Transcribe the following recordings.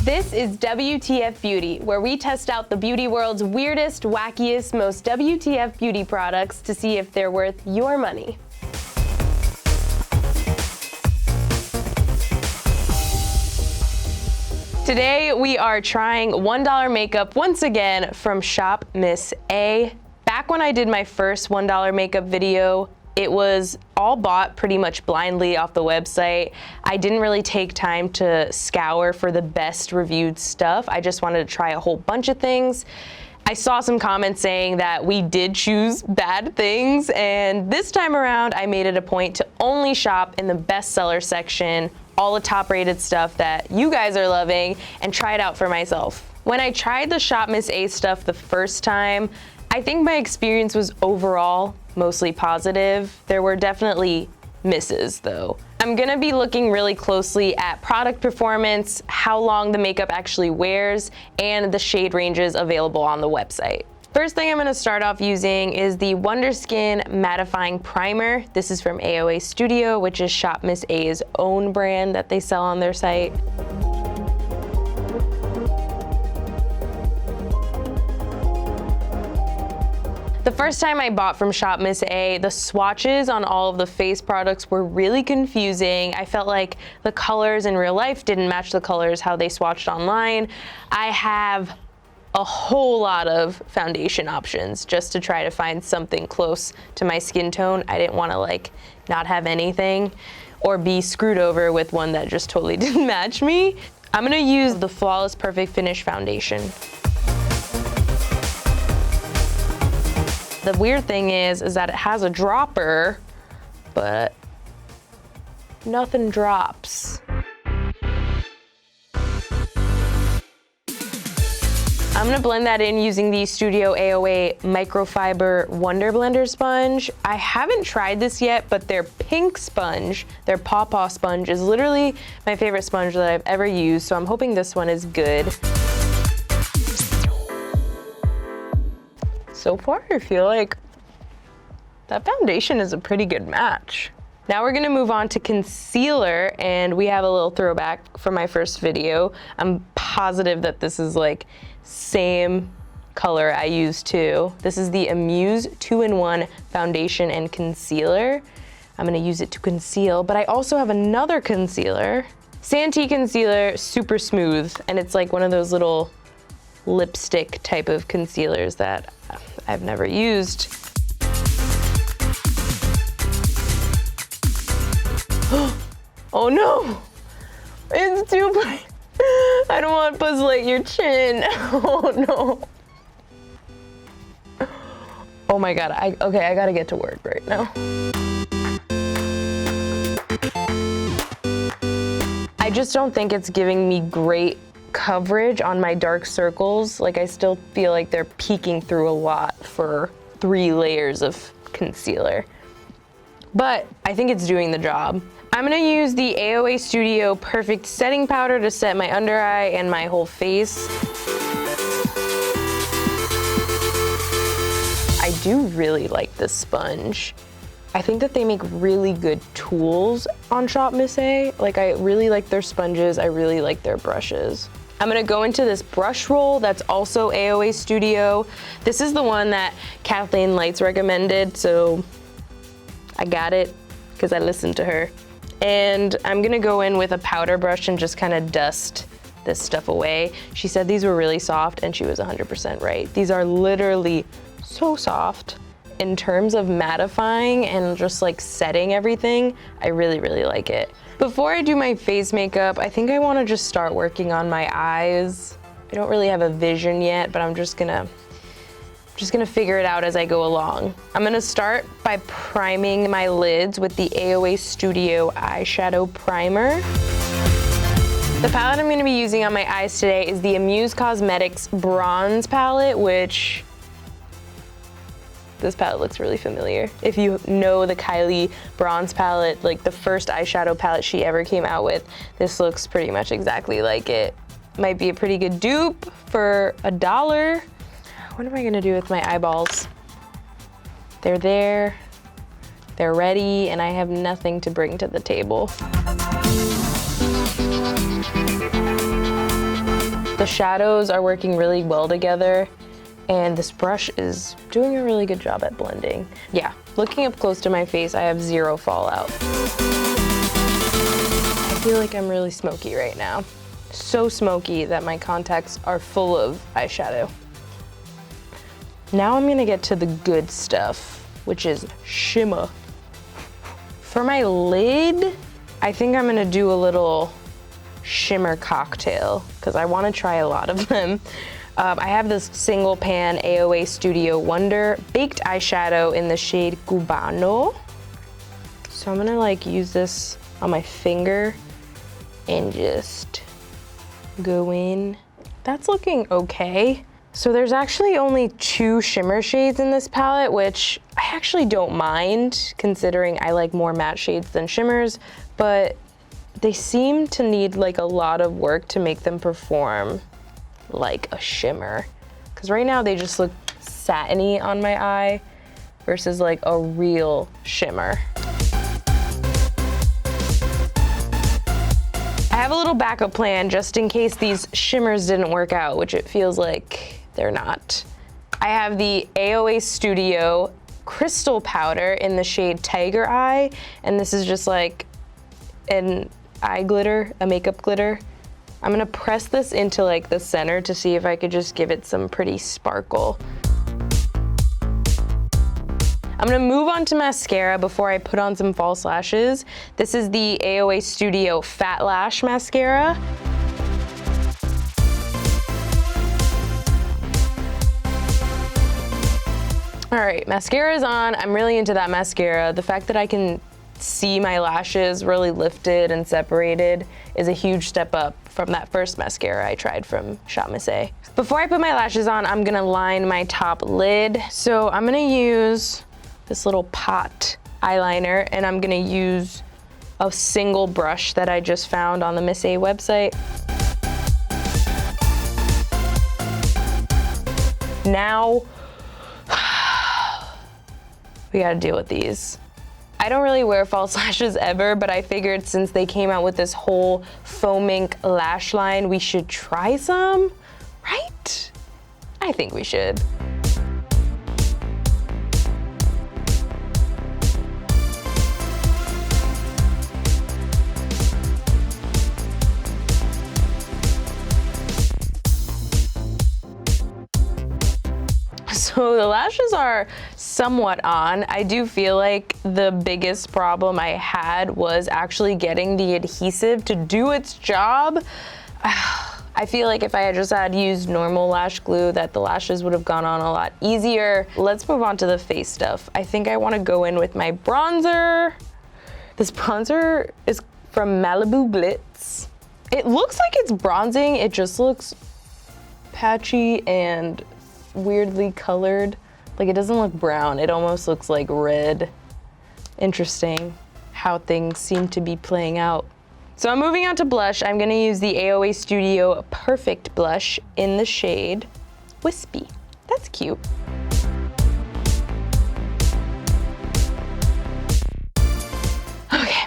This is WTF Beauty, where we test out the beauty world's weirdest, wackiest, most WTF beauty products to see if they're worth your money. Today we are trying $1 makeup once again from Shop Miss A. Back when I did my first $1 makeup video, it was all bought pretty much blindly off the website. I didn't really take time to scour for the best reviewed stuff. I just wanted to try a whole bunch of things. I saw some comments saying that we did choose bad things, and this time around I made it a point to only shop in the bestseller section, all the top rated stuff that you guys are loving, and try it out for myself. When I tried the Shop Miss A stuff the first time, I think my experience was overall mostly positive. There were definitely misses though. I'm gonna be looking really closely at product performance, how long the makeup actually wears, and the shade ranges available on the website. First thing I'm gonna start off using is the Wonder Skin Mattifying Primer. This is from AOA Studio, which is Shop Miss A's own brand that they sell on their site. The first time I bought from Shop Miss A, the swatches on all of the face products were really confusing. I felt like the colors in real life didn't match the colors how they swatched online. I have a whole lot of foundation options just to try to find something close to my skin tone. I didn't want to like not have anything or be screwed over with one that just totally didn't match me. I'm gonna use the Flawless Perfect Finish foundation. The weird thing is that it has a dropper, but nothing drops. I'm gonna blend that in using the Studio AOA Microfiber Wonder Blender sponge. I haven't tried this yet, but their pink sponge, their Paw sponge, is literally my favorite sponge that I've ever used, so I'm hoping this one is good. So far, I feel like that foundation is a pretty good match. Now we're gonna move on to concealer, and we have a little throwback from my first video. I'm positive that this is like same color I used too. This is the Amuse 2-in-1 foundation and concealer. I'm gonna use it to conceal, but I also have another concealer. Santee concealer, super smooth, and it's like one of those little lipstick type of concealers that I've never used. Oh no, it's too bright. I don't want Buzz Lightyear chin. Oh no. Oh my God, okay, I gotta get to work right now. I just don't think it's giving me great coverage on my dark circles. Like, I still feel like they're peeking through a lot for 3 layers of concealer. But I think it's doing the job. I'm gonna use the AOA Studio Perfect Setting Powder to set my under eye and my whole face. I do really like this sponge. I think that they make really good tools on Shop Miss A. Like, I really like their sponges, I really like their brushes. I'm gonna go into this brush roll that's also AOA Studio. This is the one that Kathleen Lights recommended, so I got it because I listened to her. And I'm gonna go in with a powder brush and just kind of dust this stuff away. She said these were really soft, and she was 100% right. These are literally so soft. In terms of mattifying and just like setting everything, I really, really like it. Before I do my face makeup, I think I want to just start working on my eyes. I don't really have a vision yet, but I'm just gonna figure it out as I go along. I'm gonna start by priming my lids with the AOA Studio Eyeshadow Primer. The palette I'm gonna be using on my eyes today is the Amuse Cosmetics Bronze Palette, which this palette looks really familiar. If you know the Kylie Bronze palette, like the first eyeshadow palette she ever came out with, this looks pretty much exactly like it. Might be a pretty good dupe for $1. What am I gonna do with my eyeballs? They're there, they're ready, and I have nothing to bring to the table. The shadows are working really well together, and this brush is doing a really good job at blending. Yeah, looking up close to my face, I have zero fallout. I feel like I'm really smoky right now. So smoky that my contacts are full of eyeshadow. Now I'm gonna get to the good stuff, which is shimmer. For my lid, I think I'm gonna do a little shimmer cocktail because I want to try a lot of them. I have this single pan AOA Studio Wonder baked eyeshadow in the shade Cubano. So I'm gonna like use this on my finger and just go in. That's looking okay. So there's actually only 2 shimmer shades in this palette, which I actually don't mind considering I like more matte shades than shimmers, but they seem to need like a lot of work to make them perform like a shimmer. Because right now they just look satiny on my eye versus like a real shimmer. I have a little backup plan just in case these shimmers didn't work out, which it feels like they're not. I have the AOA Studio Crystal Powder in the shade Tiger Eye, and this is just like an eye glitter, a makeup glitter. I'm gonna press this into like the center to see if I could just give it some pretty sparkle. I'm gonna move on to mascara before I put on some false lashes. This is the AOA Studio Fat Lash Mascara. All right, mascara is on. I'm really into that mascara. The fact that I can see my lashes really lifted and separated is a huge step up from that first mascara I tried from Shop Miss A. Before I put my lashes on, I'm gonna line my top lid. So I'm gonna use this little pot eyeliner, and I'm gonna use a single brush that I just found on the Miss A website. Now, we gotta deal with these. I don't really wear false lashes ever, but I figured since they came out with this whole foam ink lash line, we should try some, right? I think we should. So the lashes are somewhat on. I do feel like the biggest problem I had was actually getting the adhesive to do its job. I feel like if I had just had used normal lash glue, that the lashes would have gone on a lot easier. Let's move on to the face stuff. I think I want to go in with my bronzer. This bronzer is from Malibu Glitz. It looks like it's bronzing. It just looks patchy and weirdly colored. Like it doesn't look brown, it almost looks like red. Interesting how things seem to be playing out. So I'm moving on to blush. I'm gonna use the AOA Studio Perfect Blush in the shade Wispy. That's cute. Okay,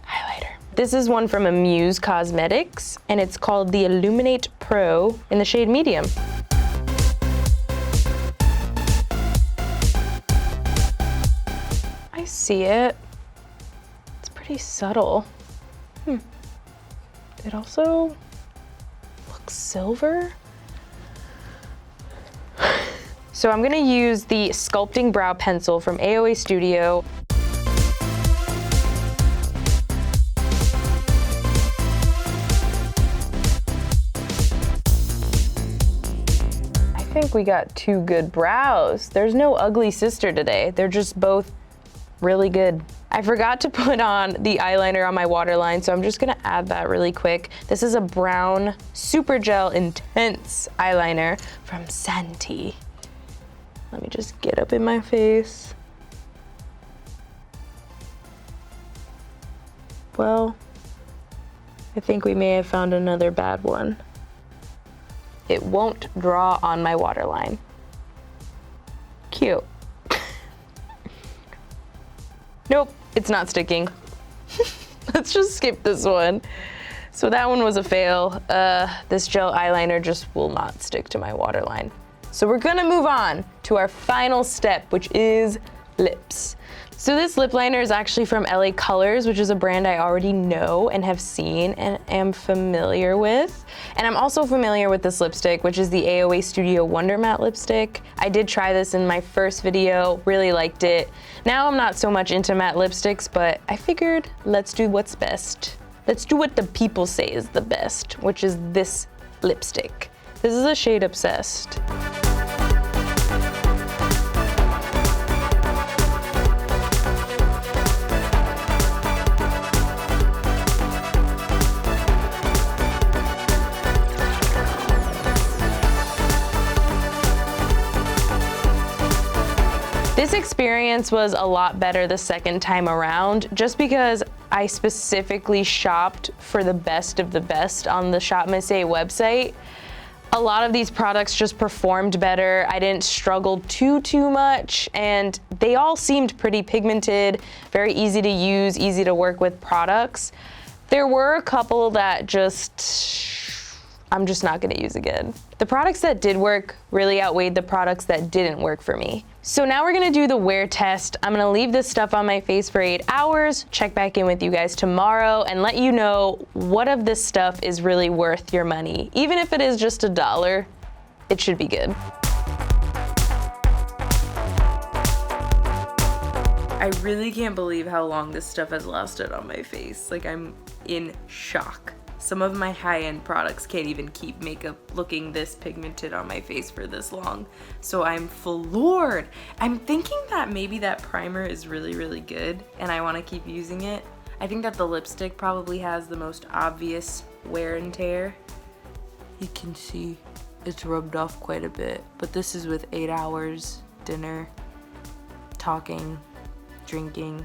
highlighter. This is one from Amuse Cosmetics, and it's called the Illuminate Pro in the shade Medium. I see it. It's pretty subtle. It also looks silver. So I'm gonna use the Sculpting Brow Pencil from AOA Studio. I think we got 2 good brows. There's no ugly sister today. They're just both really good. I forgot to put on the eyeliner on my waterline, so I'm just gonna add that really quick. This is a brown Super Gel Intense eyeliner from Santee. Let me just get up in my face. Well, I think we may have found another bad one. It won't draw on my waterline. Cute. Nope, it's not sticking. Let's just skip this one. So that one was a fail. This gel eyeliner just will not stick to my waterline. So we're gonna move on to our final step, which is lips. So this lip liner is actually from LA Colors, which is a brand I already know and have seen and am familiar with. And I'm also familiar with this lipstick, which is the AOA Studio Wonder Matte lipstick. I did try this in my first video, really liked it. Now I'm not so much into matte lipsticks, but I figured let's do what's best. Let's do what the people say is the best, which is this lipstick. This is a shade Obsessed. This experience was a lot better the second time around, just because I specifically shopped for the best of the best on the Shop Miss A website. A lot of these products just performed better. I didn't struggle too much, and they all seemed pretty pigmented, very easy to use, easy to work with products. There were a couple that I'm just not gonna use again. The products that did work really outweighed the products that didn't work for me. So now we're gonna do the wear test. I'm gonna leave this stuff on my face for 8 hours, check back in with you guys tomorrow, and let you know what of this stuff is really worth your money. Even if it is just $1, it should be good. I really can't believe how long this stuff has lasted on my face. Like, I'm in shock. Some of my high-end products can't even keep makeup looking this pigmented on my face for this long. So I'm floored. I'm thinking that maybe that primer is really good and I want to keep using it. I think that the lipstick probably has the most obvious wear and tear. You can see it's rubbed off quite a bit, but this is with 8 hours, dinner, talking, drinking.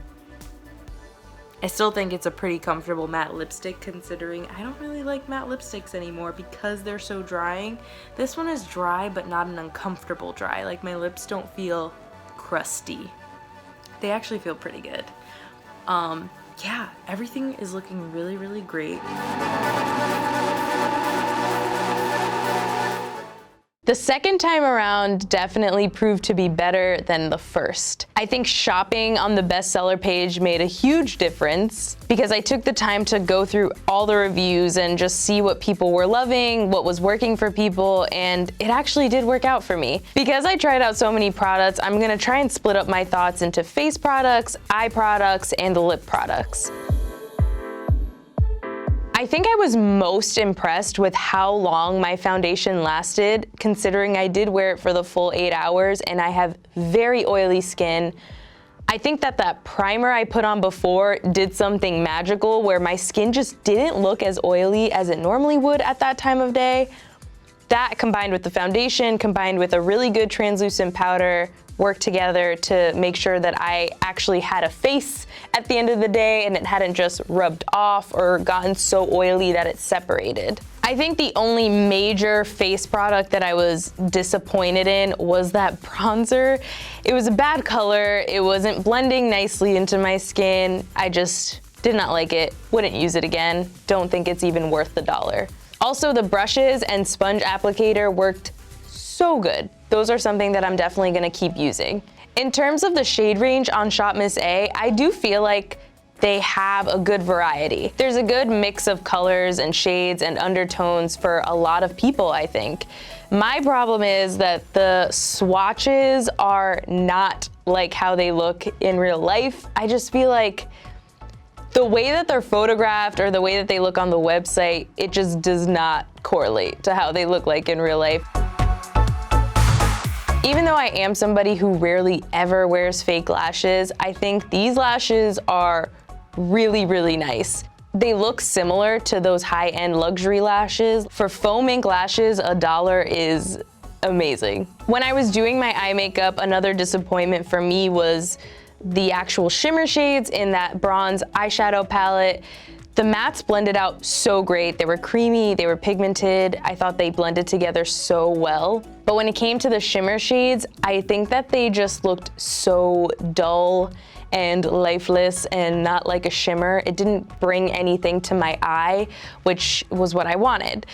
I still think it's a pretty comfortable matte lipstick, considering I don't really like matte lipsticks anymore because they're so drying. This one is dry, but not an uncomfortable dry. Like, my lips don't feel crusty. They actually feel pretty good. Yeah, everything is looking really great. The second time around definitely proved to be better than the first. I think shopping on the bestseller page made a huge difference because I took the time to go through all the reviews and just see what people were loving, what was working for people, and it actually did work out for me. Because I tried out so many products, I'm gonna try and split up my thoughts into face products, eye products, and lip products. I think I was most impressed with how long my foundation lasted, considering I did wear it for the full 8 hours and I have very oily skin. I think that that primer I put on before did something magical where my skin just didn't look as oily as it normally would at that time of day. That combined with the foundation, combined with a really good translucent powder, worked together to make sure that I actually had a face at the end of the day and it hadn't just rubbed off or gotten so oily that it separated. I think the only major face product that I was disappointed in was that bronzer. It was a bad color, it wasn't blending nicely into my skin. I just did not like it, wouldn't use it again, don't think it's even worth the $1. Also, the brushes and sponge applicator worked so good. Those are something that I'm definitely gonna keep using. In terms of the shade range on Shop Miss A, I do feel like they have a good variety. There's a good mix of colors and shades and undertones for a lot of people, I think. My problem is that the swatches are not like how they look in real life. I just feel like the way that they're photographed or the way that they look on the website, it just does not correlate to how they look like in real life. Even though I am somebody who rarely ever wears fake lashes, I think these lashes are really nice. They look similar to those high-end luxury lashes. For faux ink lashes, $1 is amazing. When I was doing my eye makeup, another disappointment for me was the actual shimmer shades in that bronze eyeshadow palette. The mattes blended out so great. They were creamy, they were pigmented. I thought they blended together so well. But when it came to the shimmer shades, I think that they just looked so dull and lifeless and not like a shimmer. It didn't bring anything to my eye, which was what I wanted.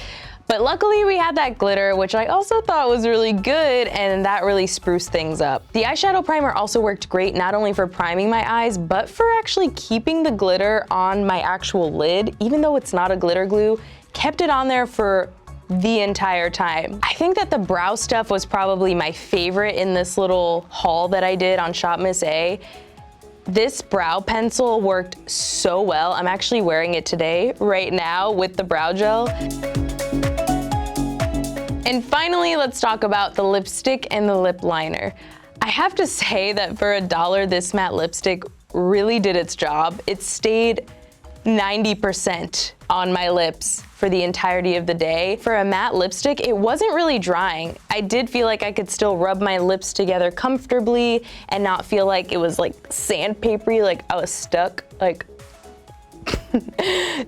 But luckily we had that glitter, which I also thought was really good, and that really spruced things up. The eyeshadow primer also worked great, not only for priming my eyes, but for actually keeping the glitter on my actual lid, even though it's not a glitter glue, kept it on there for the entire time. I think that the brow stuff was probably my favorite in this little haul that I did on Shop Miss A. This brow pencil worked so well. I'm actually wearing it today, right now, with the brow gel. And finally, let's talk about the lipstick and the lip liner. I have to say that for $1, this matte lipstick really did its job. It stayed 90% on my lips for the entirety of the day. For a matte lipstick, it wasn't really drying. I did feel like I could still rub my lips together comfortably and not feel like it was like sandpapery, like I was stuck, like.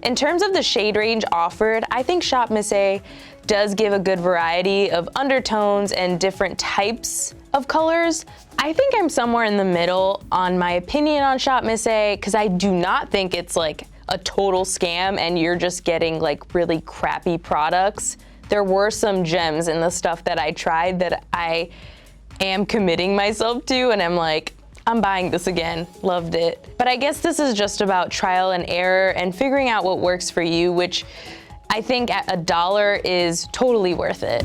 In terms of the shade range offered, I think Shop Miss A does give a good variety of undertones and different types of colors. I think I'm somewhere in the middle on my opinion on Shop Miss A, because I do not think it's like a total scam and you're just getting like really crappy products. There were some gems in the stuff that I tried that I am committing myself to, and I'm like, I'm buying this again, loved it. But I guess this is just about trial and error and figuring out what works for you, which I think at $1 is totally worth it.